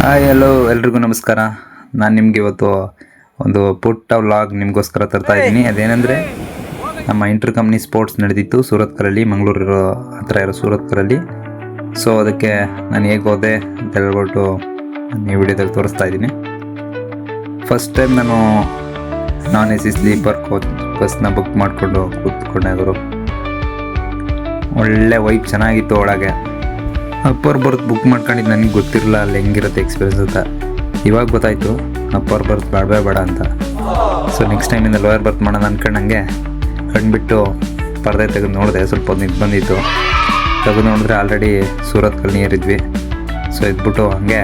Hi hello ಎಲ್ರಿಗೂ ನಮಸ್ಕಾರ. ನಾನು ನಿಮಗೆ ಇವತ್ತು ಒಂದು ಪುಟ್ಟ ವ್ಲಾಗ್ ನಿಮಗೋಸ್ಕರ ತರ್ತಾ ಇದ್ದೀನಿ. ಅದೇನೆಂದರೆ ನಮ್ಮ ಇಂಟರ್ ಕಂಪ್ನಿ ಸ್ಪೋರ್ಟ್ಸ್ ನಡೆದಿತ್ತು ಸೂರತ್ಕಲಲ್ಲಿ, ಮಂಗಳೂರು ಹತ್ರ ಇರೋ ಸೂರತ್ಕಲಲ್ಲಿ. ಸೊ ಅದಕ್ಕೆ ನಾನು ಹೇಗೆ ಹೋದೆ ಅಂತ ಹೇಳ್ಬಿಟ್ಟು ಈ ವಿಡಿಯೋದಲ್ಲಿ ತೋರಿಸ್ತಾ ಇದ್ದೀನಿ. ಫಸ್ಟ್ ಟೈಮ್ ನಾನು ನಾನ್ AC ಸ್ಲೀಪರ್ ಕೋಚ್ ಬಸ್ನ ಬುಕ್ ಮಾಡಿಕೊಂಡು ಕೂತ್ಕೊಂಡೆ. ಒಳ್ಳೆ ವೈಬ್ ಚೆನ್ನಾಗಿತ್ತು ಒಳಗೆ. ಅಪ್ಪರ್ ಬರ್ತ್ ಬುಕ್ ಮಾಡ್ಕೊಂಡಿದ್ದು ನನಗೆ ಗೊತ್ತಿರಲಿಲ್ಲ ಅಲ್ಲಿ ಹೆಂಗಿರುತ್ತೆ ಎಕ್ಸ್ಪೀರಿಯನ್ಸ್ ಅಂತ. ಇವಾಗ ಗೊತ್ತಾಯಿತು ಅಪ್ಪರ್ ಬರ್ತ್ ಬೇಡ ಅಂತ. ಸೊ ನೆಕ್ಸ್ಟ್ ಟೈಮಿಂದ ಲೋಯರ್ ಬರ್ತ್ ಮಾಡೋಣ ಅಂದ್ಕೊಂಡಂಗೆ ಕಂಡುಬಿಟ್ಟು ಪರದೆ ತೆಗೆದು ನೋಡಿದೆ. ಸ್ವಲ್ಪ ಹೊತ್ತು ನಿಂತು ಬಂದಿತ್ತು. ತೆಗೆದು ನೋಡಿದ್ರೆ ಆಲ್ರೆಡಿ ಸೂರತ್ಕಲ್ ನಿಯರ್ ಇದ್ವಿ. ಸೊ ಇದ್ಬಿಟ್ಟು ಹಂಗೆ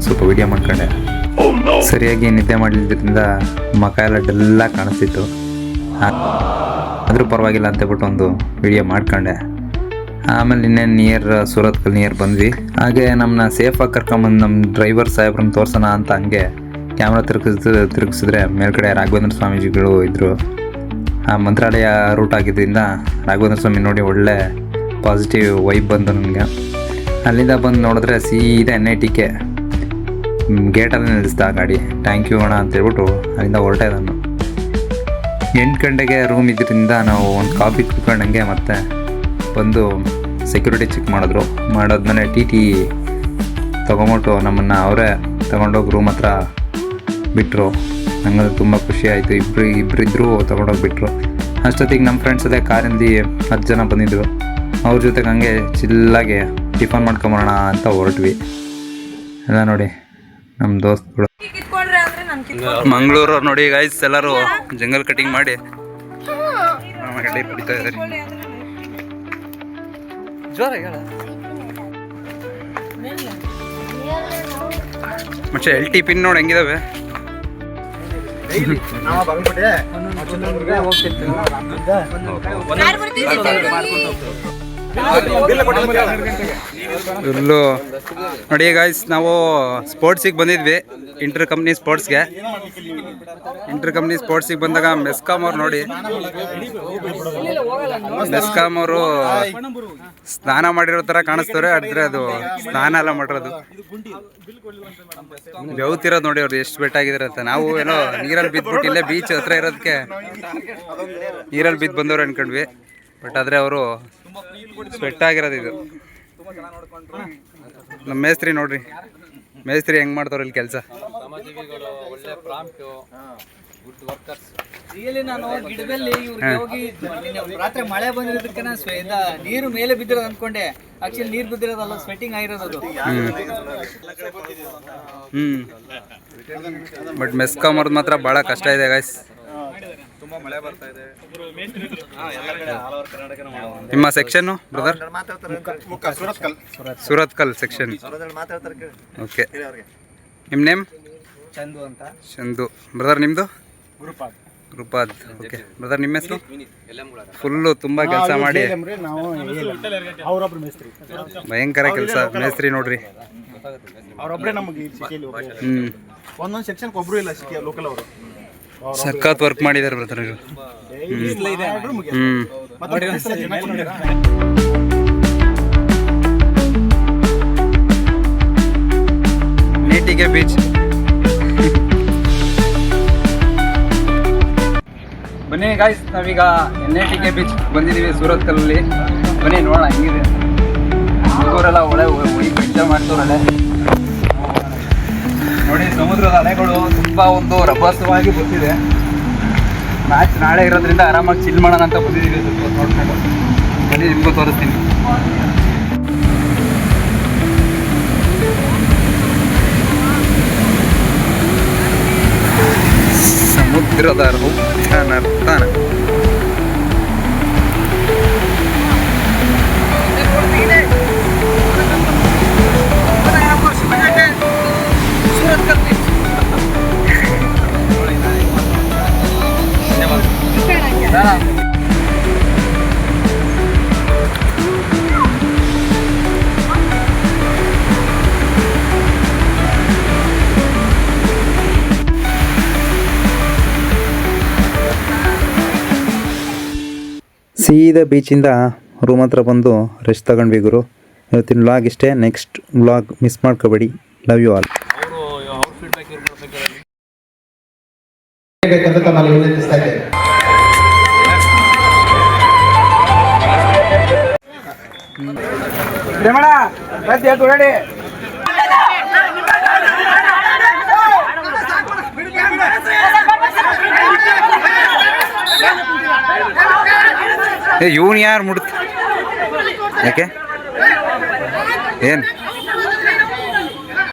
ಸ್ವಲ್ಪ ವೀಡಿಯೋ ಮಾಡ್ಕೊಂಡೆ. ಸರಿಯಾಗಿ ನಿದ್ದೆ ಮಾಡಲಿದ್ದರಿಂದ ಮುಖ ಎಲ್ಲ ಡಲ್ಲಾಗಿ ಕಾಣಿಸ್ತಿತ್ತು. ಆದರೂ ಪರವಾಗಿಲ್ಲ ಅಂತೇಳ್ಬಿಟ್ಟು ಒಂದು ವೀಡಿಯೋ ಮಾಡ್ಕೊಂಡೆ. ಆಮೇಲೆ ಇನ್ನೇನು ಸೂರತ್ಕಲ್ ನಿಯರ್ ಬಂದ್ವಿ. ಹಾಗೆ ನಮ್ಮನ್ನ ಸೇಫಾಗಿ ಕರ್ಕೊಂಬಂದು ನಮ್ಮ ಡ್ರೈವರ್ ಸಾಹೇಬ್ರನ್ನ ತೋರ್ಸೋಣ ಅಂತ ಹಂಗೆ ಕ್ಯಾಮ್ರಾ ತಿರುಗಿಸಿದ್ರೆ ಮೇಲ್ಗಡೆ ರಾಘವೇಂದ್ರ ಸ್ವಾಮೀಜಿಗಳು ಇದ್ದರು. ಆ ಮಂತ್ರಾಲಯ ರೂಟ್ ಆಗಿದ್ದರಿಂದ ರಾಘವೇಂದ್ರ ಸ್ವಾಮಿ ನೋಡಿ ಒಳ್ಳೆ ಪಾಸಿಟಿವ್ ವೈಬ್ ಬಂತು ನನಗೆ. ಅಲ್ಲಿಂದ ಬಂದು ನೋಡಿದ್ರೆ ಸೀದಾ NITಗೆ ಗೇಟಲ್ಲಿ ನಿಲ್ಲಿಸ್ದ ಗಾಡಿ. ಥ್ಯಾಂಕ್ ಯು ಅಣ್ಣ ಅಂತೇಳ್ಬಿಟ್ಟು ಅಲ್ಲಿಂದ ಹೊರಟೆ. ನಾನು 8 ಗಂಟೆಗೆ ರೂಮ್ ಇದ್ರಿಂದ ನಾವು ಒಂದು ಕಾಫಿ ಕುತ್ಕೊಂಡಂಗೆ ಮತ್ತೆ ಬಂದು ಸೆಕ್ಯೂರಿಟಿ ಚೆಕ್ ಮಾಡಾದ್ಮೇಲೆ TT ತೊಗೊಂಬಿಟ್ಟು ನಮ್ಮನ್ನು ಅವರೇ ತೊಗೊಂಡೋಗಿ ರೂಮ್ ಹತ್ರ ಬಿಟ್ಟರು. ನಂಗೆ ತುಂಬ ಖುಷಿ ಆಯಿತು. ಇಬ್ಬರಿದ್ದರೂ ತೊಗೊಂಡೋಗಿಬಿಟ್ರು. ಅಷ್ಟೊತ್ತಿಗೆ ನಮ್ಮ ಫ್ರೆಂಡ್ಸ್ ಅದೇ ಕಾರಿಂದ 10 ಜನ ಬಂದಿದ್ದರು. ಅವ್ರ ಜೊತೆಗೆ ಹಂಗೆ ಚಿಲ್ಲಾಗಿ ಟಿಫನ್ ಮಾಡ್ಕೊಂಬರೋಣ ಅಂತ ಹೊರಟ್ವಿ. ಎಲ್ಲ ನೋಡಿ ನಮ್ಮ ದೋಸ್ತಗಳು ಮಂಗಳೂರು ನೋಡಿ ಗೈಸ್, ಎಲ್ಲರೂ ಜಂಗಲ್ ಕಟಿಂಗ್ ಮಾಡಿ ಕುಡಿತಾ ಇದ್ದಾರೆ. ಮತ್ತೆ LT ಪಿನ್ ನೋಡಿ ಹೆಂಗಿದಾವೆ. ಇಲ್ಲೂ ನೋಡಿ ಗಾಯ್ಸ್, ನಾವು ಸ್ಪೋರ್ಟ್ಸಿಗೆ ಬಂದಿದ್ವಿ. ಇಂಟರ್ ಕಂಪ್ನಿ ಸ್ಪೋರ್ಟ್ಸಿಗೆ ಬಂದಾಗ ಮೆಸ್ಕಾಮ್ ಅವ್ರು ನೋಡಿ, ಮೆಸ್ಕಾಮ್ ಅವರು ಸ್ನಾನ ಮಾಡಿರೋ ಥರ ಕಾಣಿಸ್ತವ್ರೆ. ಆದರೆ ಅದು ಸ್ನಾನ ಎಲ್ಲ ಮಾಡಿರೋದು, ಬೆವ್ತಿರೋದು ನೋಡಿ ಅವ್ರು ಎಷ್ಟು ಬೆಟ್ಟಾಗಿದ್ದಾರೆ ಅಂತ. ನಾವು ಏನೋ ನೀರಲ್ಲಿ ಬಿದ್ದುಬಿಟ್ಟು ಇಲ್ಲೇ ಬೀಚ್ ಹತ್ರ ಇರೋದಕ್ಕೆ ನೀರಲ್ಲಿ ಬಿದ್ದು ಬಂದವ್ರು ಅನ್ಕೊಂಡ್ವಿ. ಬಟ್ ಆದರೆ ಅವರು ಸ್ವೆಟ್ ಆಗಿರೋದು. ಇದು ನಮ್ಮ ಮೇಸ್ತ್ರಿ ನೋಡ್ರಿ, ಮೇಸ್ತ್ರಿ ಹೆಂಗ್ ಮಾಡ್ತಾರ ಇಲ್ಲಿ ಕೆಲಸ. ನಾನು ಗಿಡದಲ್ಲಿ ಹೋಗಿ ರಾತ್ರಿ ಮಳೆ ಬಂದಿರೋದಕ್ಕೆ ನೀರು ಮೇಲೆ ಬಿದ್ದಿರೋದು ಅನ್ಕೊಂಡೆ. ಆಕ್ಚುಲಿ ನೀರು ಬಿದ್ದಿರೋದಲ್ಲ, ಸ್ವೆಟ್ಟಿಂಗ್ ಆಗಿರೋದು. ಬಟ್ ಮೆಸ್ಕಾಮ್ ಅವ್ರದ್ದು ಮಾತ್ರ ಬಹಳ ಕಷ್ಟ ಇದೆ ಗೈಸ್. ತುಂಬಾ ಮಳೆ ಬರ್ತಾ ಇದೆ. ನಿಮ್ಮ section brother? Surathkal section. Okay, ನಿಮ್ಮ ನೇಮ್? ಚಂದು ಅಂತ. ಚಂದು. ಬ್ರದರ್ ನಿಮ್ಮದು? ಗುರುಪಾದ್. ಓಕೆ ಬ್ರದರ್, ನಿಮ್ಮ ಹೆಸರು? ಫುಲ್ಲು ತುಂಬ ಕೆಲಸ ಮಾಡಿ ಭಯಂಕರ ಕೆಲಸ ಮೇಸ್ತ್ರಿ ನೋಡ್ರಿ. ಒಂದೊಂದು ಸೆಕ್ಷನ್ ಒಬ್ರು ಇಲ್ಲ ಲೋಕಲ್ ಅವರು. ಸಖತ್ ವರ್ಕ್ ಮಾಡಿದ್ದಾರೆ ಬ್ರದರ್ ಇವರು. NITಗೆ ಬೀಚ್. ಬನ್ನಿ ಗಾಯ್ಸ್, ನಾವೀಗ NITಗೆ ಬೀಚ್ ಬಂದಿದ್ದೀವಿ ಸೂರತ್ಕಲಲ್ಲಿ. ಬನ್ನಿ ನೋಡೋಣ ಹೆಂಗಿದೆ. ಹುಡುಗರೆಲ್ಲ ಒಳ್ಳೆ ಎಂಜಾಯ್ ಮಾಡ್ತವ್ರಲ್ಲೇ ನೋಡಿ. ಸಮುದ್ರದ ಅಲೆಗಳು ತುಂಬ ಒಂದು ರಭಸವಾಗಿ ಬರ್ತಿದೆ. ಮ್ಯಾಚ್ ನಾಳೆ ಇರೋದ್ರಿಂದ ಆರಾಮಾಗಿ ಚಿಲ್ ಮಾಡೋಣ ಅಂತ ಬಂದಿದ್ದೀವಿ. ಸ್ವಲ್ಪ ನೋಡ್ಕೊಂಡು ಬನ್ನಿ, ನಿಮಗೂ ತೋರಿಸ್ತೀನಿ. ಸಮುದ್ರದ ನರ್ತನ. ಸೀದಾ ಬೀಚಿಂದ ರೂಮ್ ಹತ್ರ ಬಂದು ರೆಸ್ಟ್ ತಗೊಂಡ್ವಿ ಗುರು. ಇವತ್ತಿನ ವ್ಲಾಗ್ ಇಷ್ಟೇ. ನೆಕ್ಸ್ಟ್ ವ್ಲಾಗ್ ಮಿಸ್ ಮಾಡ್ಕೋಬೇಡಿ. Love you all. ಬೇಕಂತ ನಾನು ವಿನಂತಿಸ್ತಾ ಇದ್ದೇನೆ. ಇವನು ಯಾರು ಮುಡ್ತ ಯಾಕೆ ಏನು